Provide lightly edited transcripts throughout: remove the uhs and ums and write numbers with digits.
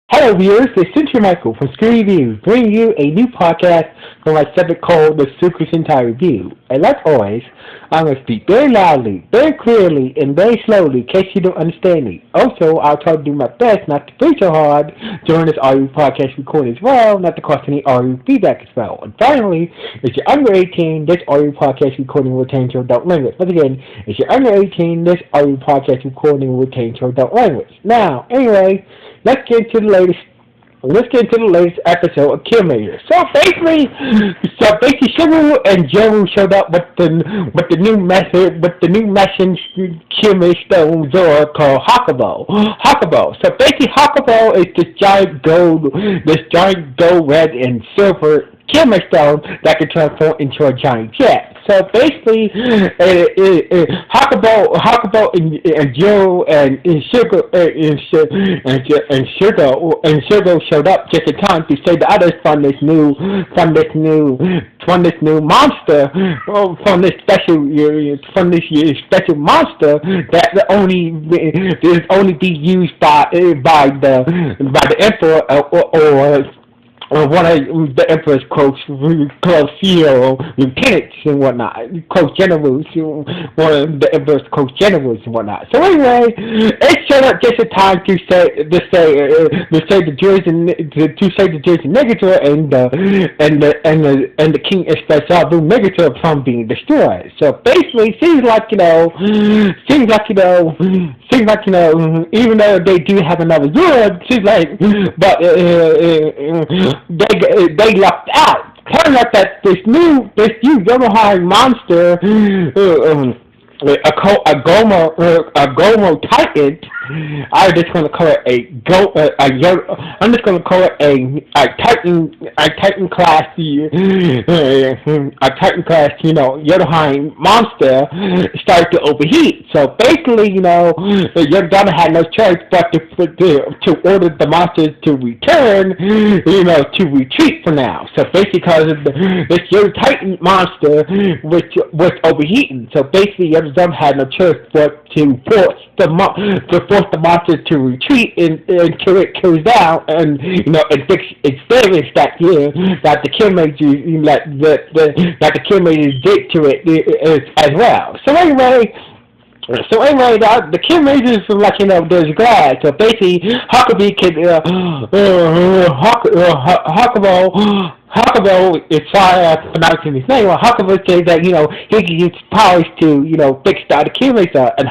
Hello viewers, it's Sentai Michael from Screen Reviews, bringing you a new podcast from my segment called the Super Sentai Review. And like always, I'm going to speak very loudly, very clearly, and very slowly in case you don't understand me. Also, I'll try to do my best not to breathe so hard during this audio podcast recording as well, not to cause any audio feedback as well. And finally, if you're under 18, this audio podcast recording will change your adult language. But again, if you're under 18, this audio podcast recording will change your adult language. Now, anyway, let's get into the latest episode of Kiramager. So basically, Shibu and Joe showed up with the new method, with the new Mashin Kiramager stone Zora called Hakubo. So basically, Hakubo is this giant gold, red, and silver Kiramager stone that can transform into a giant jet. So basically, Hakubo and Joe and Sugar showed up just in time to save the others from this new monster, from this special monster that only be used by the emperor or one of the Emperor's close lieutenants and whatnot, close generals, one of the Emperor's close generals and whatnot. So anyway, it showed up just in time to save the Jersey Negator and the King Especial Negator from being destroyed. So basically, seems like even though they do have another Zord, seems like, but they left out. Turns out that this new Yomohai monster, a Gomo Titan. I'm just gonna call it I'm just gonna call it a Titan class, Yomohai monster started to overheat. So basically, Yorodana had no choice but to order the monsters to return, to retreat for now. So basically, because of this Yodo Titan monster was overheating, so basically Yorodana had no choice but to force the monster to retreat until it cools down, and experience that the Kiramager did to it as well. So anyway, the Kiramagers are like, there's glad. So basically, Hakubo is sorry for pronouncing his name. Well, Hakubo says that he can use powers to fix the other Kiramager, and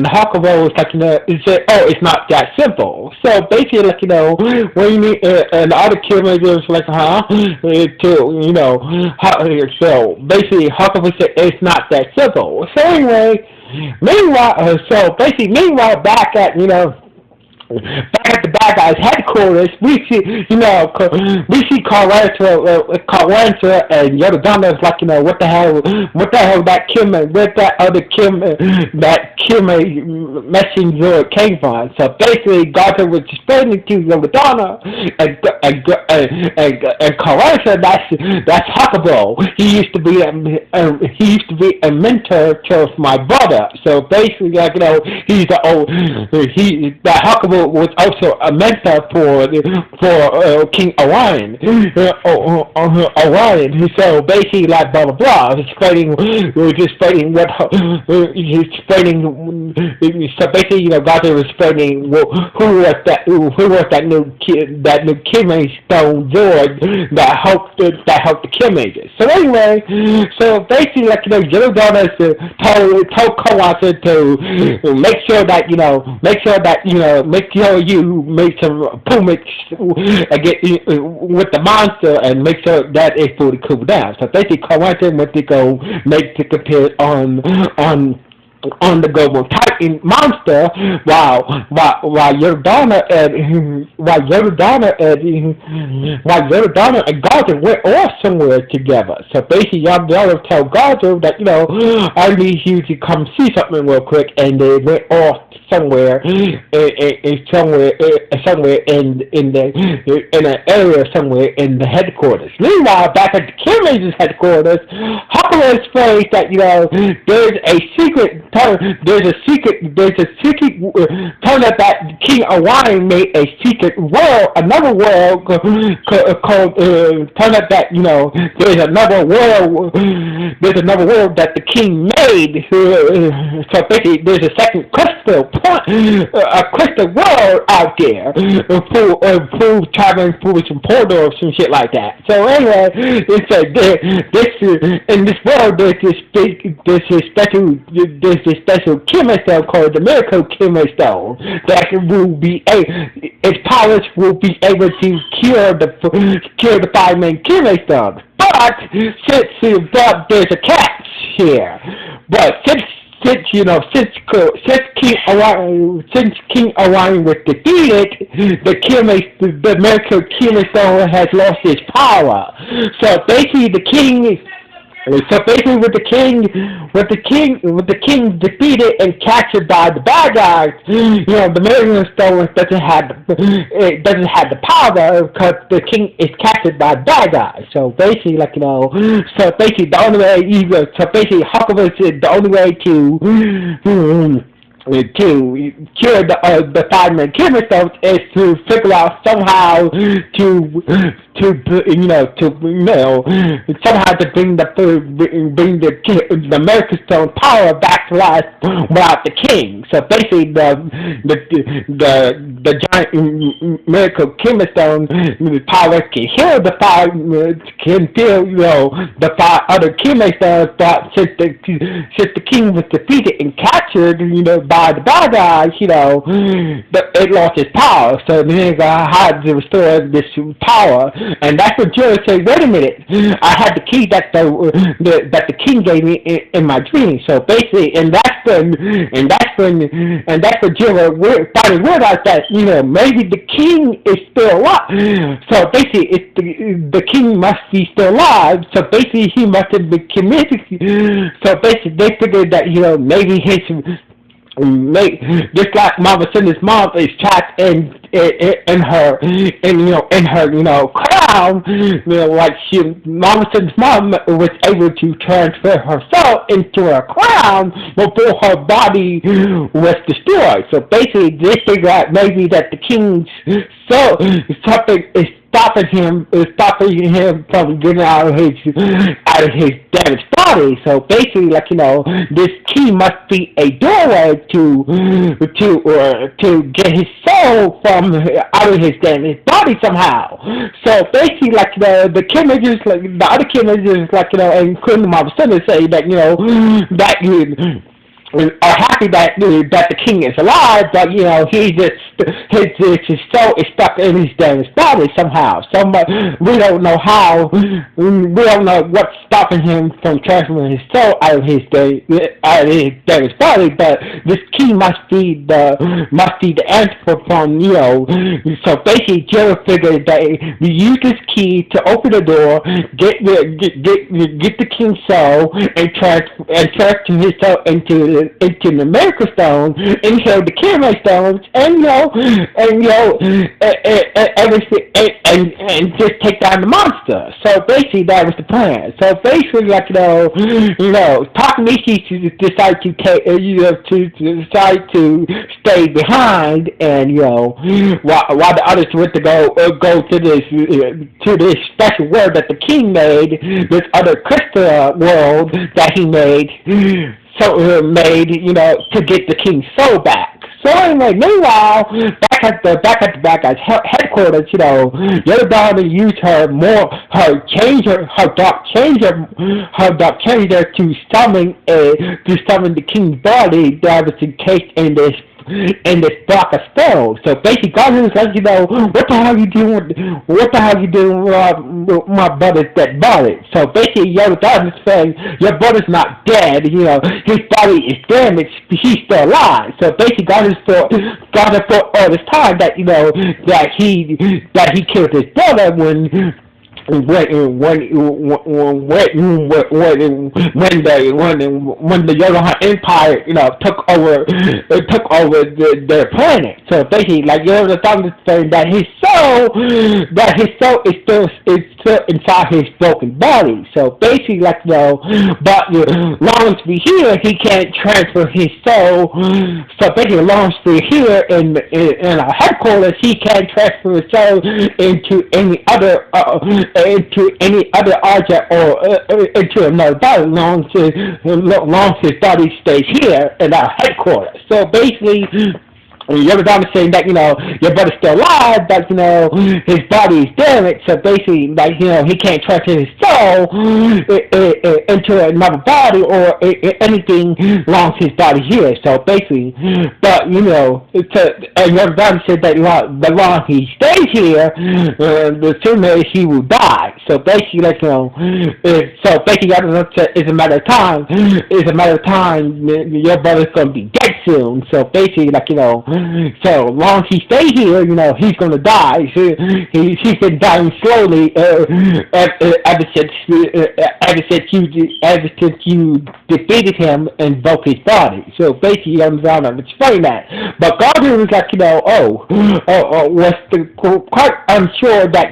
Hakubo is like he said, oh, it's not that simple. So basically, when you need and the other Kiramager is like, so basically, Hakubo said it's not that simple. So anyway. Meanwhile, back at the bad guys' headquarters, we see Carranza and Yorodana is like, what the hell that messenger came from. So basically, Garza was explaining to Yorodana and Carranza that's Hakubo. He used to be a mentor to my brother. So basically, he's that Hakubo was also a mentor for King Orion. Orion. So basically, like blah blah blah. Explaining. So basically, Gato was explaining who was that new Kiramager Stone Zord that helped the Kiramager. So anyway, so basically, Yorodana told Kawasa to make sure you make some improvements with the monster and make sure that it's fully cooled down. So basically, Kawasa went to go make the compare on the global Titan monster, while Yorodana and Gato went off somewhere together. So basically, Yorodana told Gato that I need you to come see something real quick, and they went off somewhere, somewhere in an area somewhere in the headquarters. Meanwhile, back at the Kiramager's headquarters, Hawkeye explains that there's a secret. Turn out that King Orion made a secret world, another world called. Turn out that there's another world. There's another world that the king made. So basically, there's a second crystal a crystal world out there full traveling through some portals and shit like that. So anyway, it's in this world there's this special chemist stone called the Miracle Chemist Stone that its powers will be able to cure the five main chemist stones. But there's a catch here. But since King Orion was defeated, the Miracle Chemist Stone has lost its power. So basically, with the king defeated and captured by the bad guys, the Miracle Stone doesn't have the power because the king is captured by the bad guys. So basically, the only way, Huckleberry is the only way to cure the five-man chemist stones is to figure out somehow somehow to bring the Miracle Stone power back to life without the king. So basically, the giant Miracle Chemist Stone power can heal the five other chemist stones, but since the king was defeated and captured, by the bad guys, it lost its power. So then I had to restore this power. And that's when Jiro said, "Wait a minute! I had the key that the king gave me in my dream." So basically, and that's when Jiro finally realized that maybe the king is still alive. So basically, the king must be still alive. So basically, he must have been committed. So basically, they figured that maybe just like Mama Cinder's mom is trapped in her crown, like Mama Cinder's mom was able to transfer herself into her crown before her body was destroyed. So basically, they figured out maybe that the king's soul something is stopping him from getting out of his damaged body. So basically, this key must be a doorway to get his soul from out of his damaged body somehow. So basically, the Kiramager, the other Kiramager, including Mama Cinder, say that are happy that the king is alive, but his soul is stuck in his damaged body somehow. We don't know how. We don't know what's stopping him from transferring his soul out of his damaged body. But this key must be the answer from So basically, Jiro figured that we use this key to open the door, get the king's soul, and transfer his soul into the Miracle Stone, and the Kiramager stones, and just take down the monster. So basically, that was the plan. So basically, Takamichi decided to stay behind, and while the others went to go to this special world that the king made, this other crystal world that he made. To get the king's soul back. So anyway, meanwhile, back at the bad guys' headquarters, Yodana used her dark changer to summon the king's body that was encased in this block of stone. So basically, God was like, what the hell you doing? What the hell you doing with my brother's dead body? So basically, God is saying, your brother's not dead. His body is damaged. He's still alive. So basically, God has thought all this time that that he killed his brother when the Yoda Empire, took over their planet. So basically, like Yoda saying that his soul is still inside his broken body. So basically, but long as we here, he can't transfer his soul. So basically, long as we're here in our headquarters, he can't transfer his soul into any other object or into another body, long as his body stays here in our headquarters. So basically, you're saying that your brother's still alive, but his body is damaged. So basically, he can't transfer his soul into another body or anything long as his body here. So basically, but and your brother said that the longer he stays here, the sooner he will die. So basically, it's a matter of time. It's a matter of time. Your brother's gonna be dead soon. So basically, so long as he stays here, he's gonna die. He's been dying slowly ever since you defeated him and broke his body. So basically, I'm trying to explain that. But Gardner was quite unsure that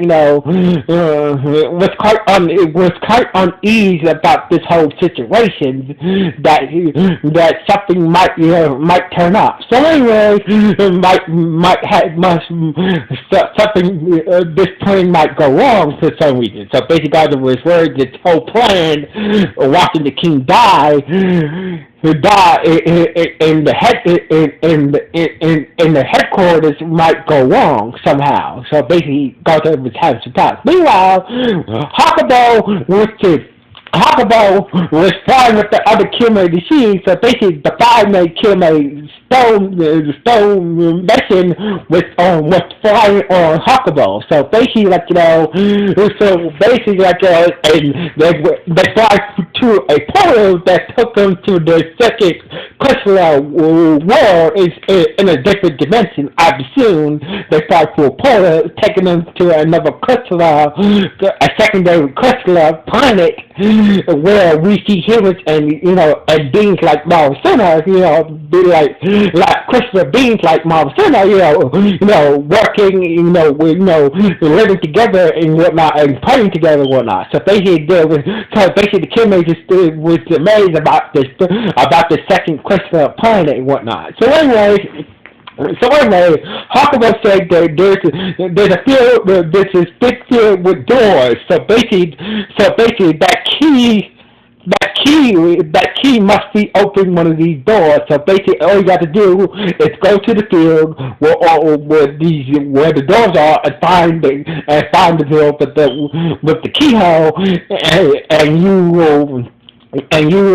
was quite uneasy about this whole situation that something might turn up. So anyway, this plan might go wrong for some reason. So basically, Gardner was worried this whole plan of watching the king die in the headquarters might go wrong somehow. So basically, Gardner was having some thoughts. Meanwhile, Hakubo was flying with the other Kiramager machines, so basically the 5-made Kiramager stone Mashin was flying on Hakubo. So basically, and they fly to a portal that took them to the second crystal world is in a different dimension. I assume they fly to a portal, taking them to another crystal, a secondary crystal planet where we see humans and beings like Marvel Center, be like crystal beings like Marvel Center, working, living together and whatnot, and playing together and whatnot. So basically, the Kiramager was amazed about the second crystal planet and whatnot. So anyway, Hakubo said that there's a field, there's this big field with doors. So basically, that key must be open one of these doors. So basically, all you got to do is go to the field where the doors are and find the door with the keyhole, and you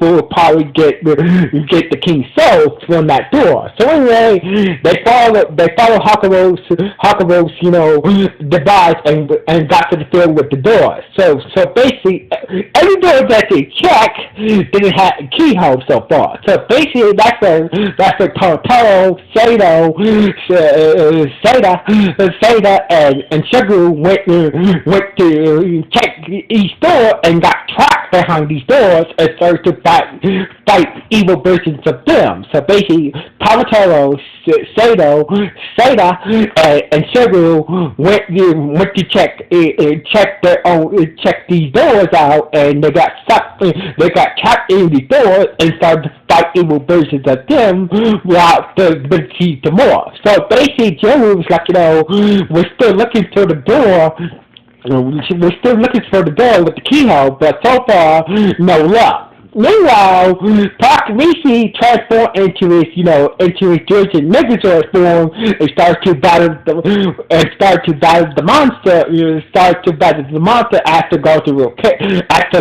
will probably get the king's soul from that door. So anyway, they follow Hakubo's device and got to the field with the door. So basically, every door that they checked didn't have a keyhole so far. So basically, that's the Totoro, Seda, and Sugar went to check each door and got trapped behind these doors and started to fight evil versions of them. So basically, Pamatoro, Seda, and Sugar went to check these doors out, and they got trapped in these doors and started to fight evil versions of them without the ability to more. So basically, Joe was we're still looking for the door. We're still looking for the door with the keyhole, but so far, no luck. Meanwhile, Takamichi transformed into his Georgian Megazord form and started to battle the monster after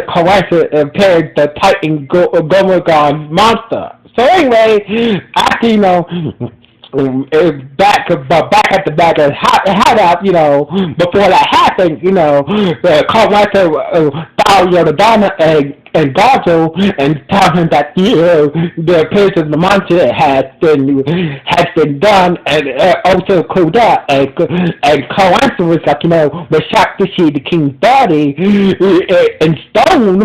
Kawasa paired the Titan Gomagon monster. So anyway, after back at the back of hideout, before that happened, Carl Walter found Yodadama and Gonzo and tell him that the appearance of the monster has been done and also called up, and Coanza was like, was shocked to see the king's body in stone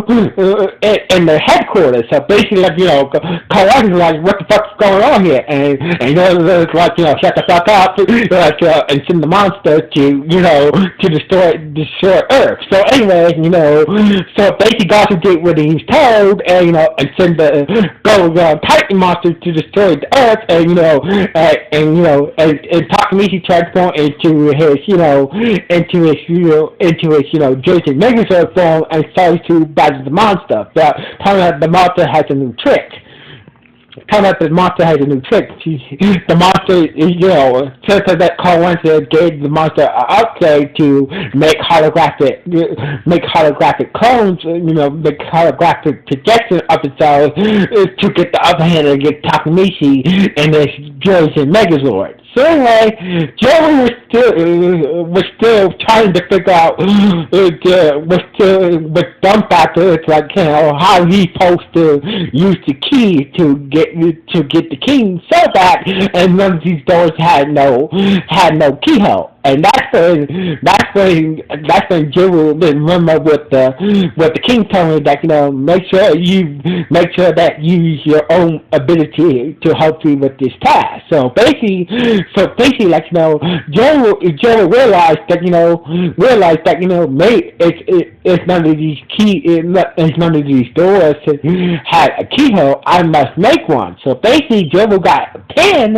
in their headquarters. So basically, like, Coanza was like, what the fuck's going on here? And it's like, shut the fuck up, like, and send the monster to destroy Earth. So anyway, so basically Gonzo did what he was told, and send the Titan monster to destroy the Earth, and Takamichi transformed into his Jason Megazord form and started to battle the monster. But turns out the monster has a new trick. The monster, since that Coenza gave the monster an upgrade to make holographic clones, make holographic projection of itself to get the upper hand and get Takamichi and his Jason Megazord. So anyway, Joey was still trying to figure out, was dumbfounded. It's like, how he's supposed to use the key to get the king's soul back, and none of these doors had no keyhole. And that's when Joey remember what the king told me, that make sure that you use your own ability to help you with this task. So basically, like, Joe realized that maybe it's none of these none of these doors had a keyhole. I must make one. So basically, Joe got a pen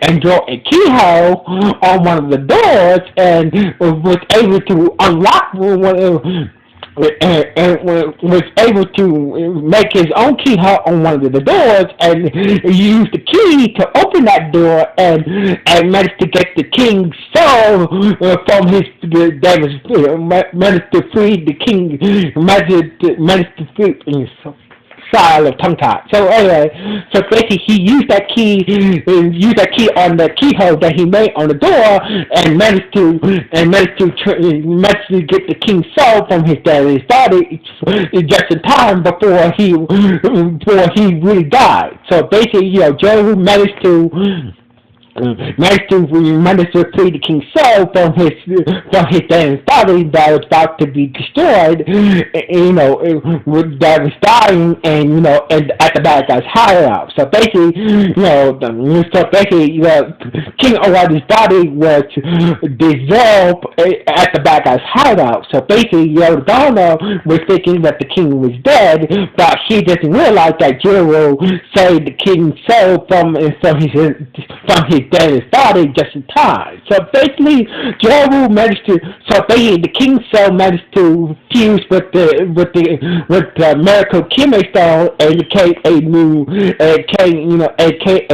and drew a keyhole on one of the doors and was able to unlock one. And was able to make his own keyhole on one of the doors and use the key to open that door and managed to get the king's soul from his managed to free the king, managed to free style of tongue tie. So anyway, so basically he used that key on the keyhole that he made on the door and managed to get the king's soul from his daddy's body just in time before he really died. So basically, Joe managed to free the king's soul from his dad's body that was about to be destroyed, that was dying, and at the bad guy's hideout. So basically, King O'Reilly's body was dissolved at the bad guy's hideout. So basically, Donna was thinking that the king was dead, but she doesn't realize that Jiro saved the king's soul from his dad's body just in time. So basically, the king's soul managed to fuse with the miracle Kime Stone and became a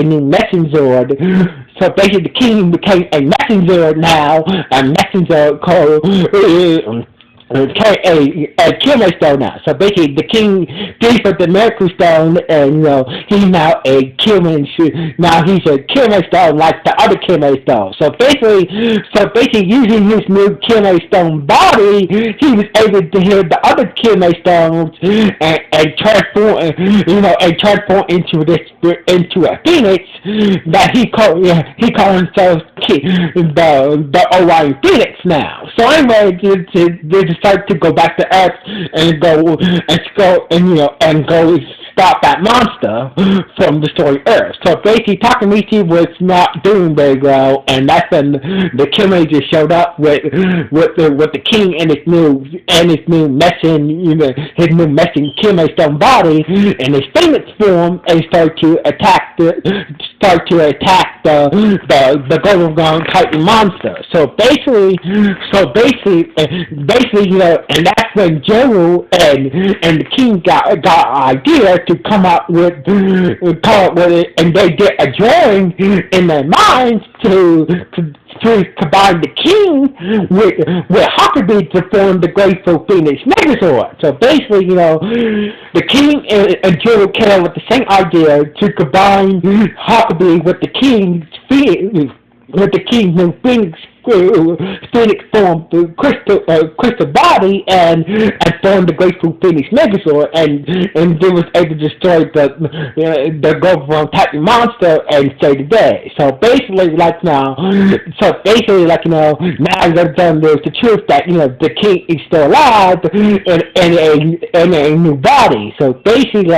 new messenger. So basically, the king became a messenger now, a messenger called a Kiramager stone now. So basically, the king gave us the miracle stone, and he's now a Kiramager. Now he's a Kiramager stone like the other Kiramager stone. So basically, using his new Kiramager stone body, he was able to hear the other Kiramager stones and transform into a phoenix that he called himself the Orion Phoenix now. So anyway, they decided to go back to Earth and go stop that monster from destroying Earth. So basically, Takamichi was not doing very well, and that's when the Kiramager showed up with the king and his new Mashin, his new Mashin Kiramager stone body in his phoenix form, and started to attack the Golden Gun Titan monster. So basically, and that's when Jero and the king got an idea to come up with it, and they did a drawing in their minds to combine the king with Huckabee to form the Grateful Phoenix Megazord. So basically, the king and Jero came up with the same idea to combine Huckabee with the king's new Phoenix Phoenix formed the crystal body and formed the Graceful Phoenix Megazord, and they was able to destroy the Goldblum type monster and save the day. So basically, now they've done the truth that the king is still alive in a new body. So basically,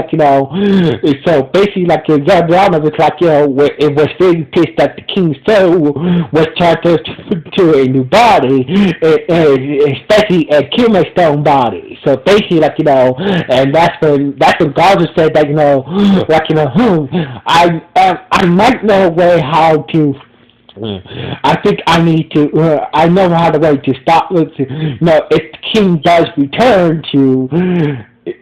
Zardana was it was really pissed that the king's soul was transferred to a new body, especially a Kiramager stone body. So basically, and that's when Gaza said that I might know a way how to. I think I need to. I know how the way to stop this. If the king does return to.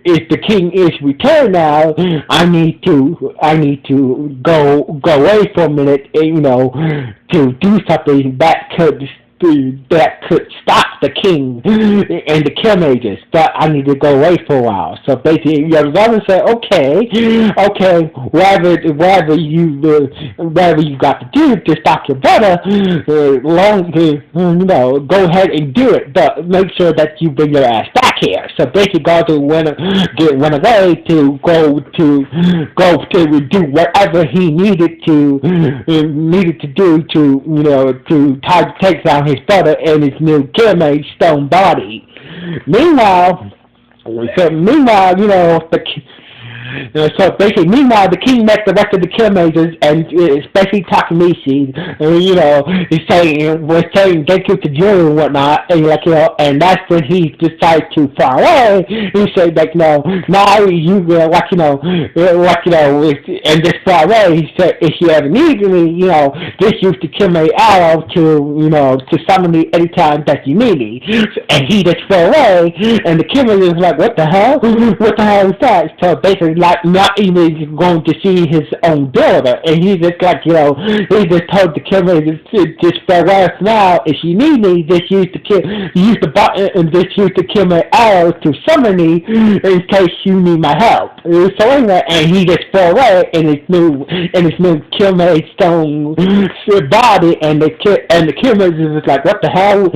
If the king is returned now, I need to go away for a minute, to do something that could stop the king and the Kiramagers, but I need to go away for a while. So basically, Yamazawa said, okay, whatever you got to do to stop your brother, go ahead and do it, but make sure that you bring your ass back here. So basically, Gaza went away to go to do whatever he needed to do to try to take down his brother and his new Kiramager stone body. Meanwhile, meanwhile, the king met the rest of the Kiramagers, and especially Takamichi, was saying thank you to Juru and whatnot, and that's when he decided to fly away. He said now you and just fly away. He said if you ever need me, just use the Kiramager arrow to summon me anytime that you need me. And he just flew away, and the Kiramagers was like, what the hell? What the hell is that? So basically, not even going to see his own daughter, and he just he just told the Kiramager just farewell now. If you need me, just use the button and just use the Kiramager arrow to summon me in case you need my help. So anyway, and he just flew away in his new Kiramager stone body, and the Kiramager was like, what the hell?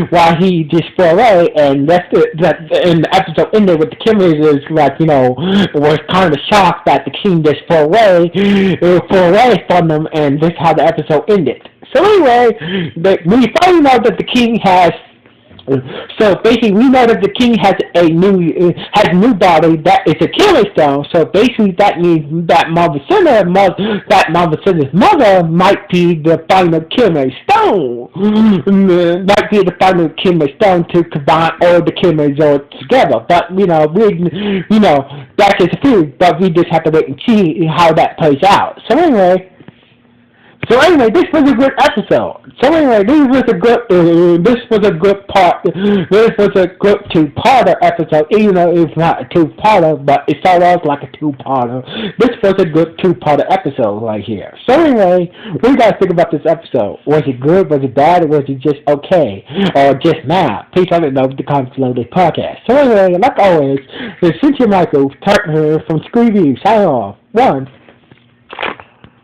Why he just flew away? And that's and the episode ended with the Kiramagers was kind of shocked that the king just flew away from them, and this is how the episode ended. So anyway, we finally know that the king has. So basically, we know that the king has a new body that is a Kiramager stone. So basically, that means that Marvacinna's mother might be the final Kiramager stone. Might be the final Kiramager stone to combine all the Kiramagers together. But that's just a theory. But we just have to wait and see how that plays out. So anyway, this was a good episode. So anyway, this was a good part. This was a good two-parter episode. Even though it's not a two-parter, but it started off like a two-parter. This was a good two-parter episode right here. So anyway, what do you guys think about this episode? Was it good? Was it bad? Or was it just okay? Or just mad? Please let me know in the comments below this podcast. So anyway, like always, this is Michael from Screen Review. Sign off. 1.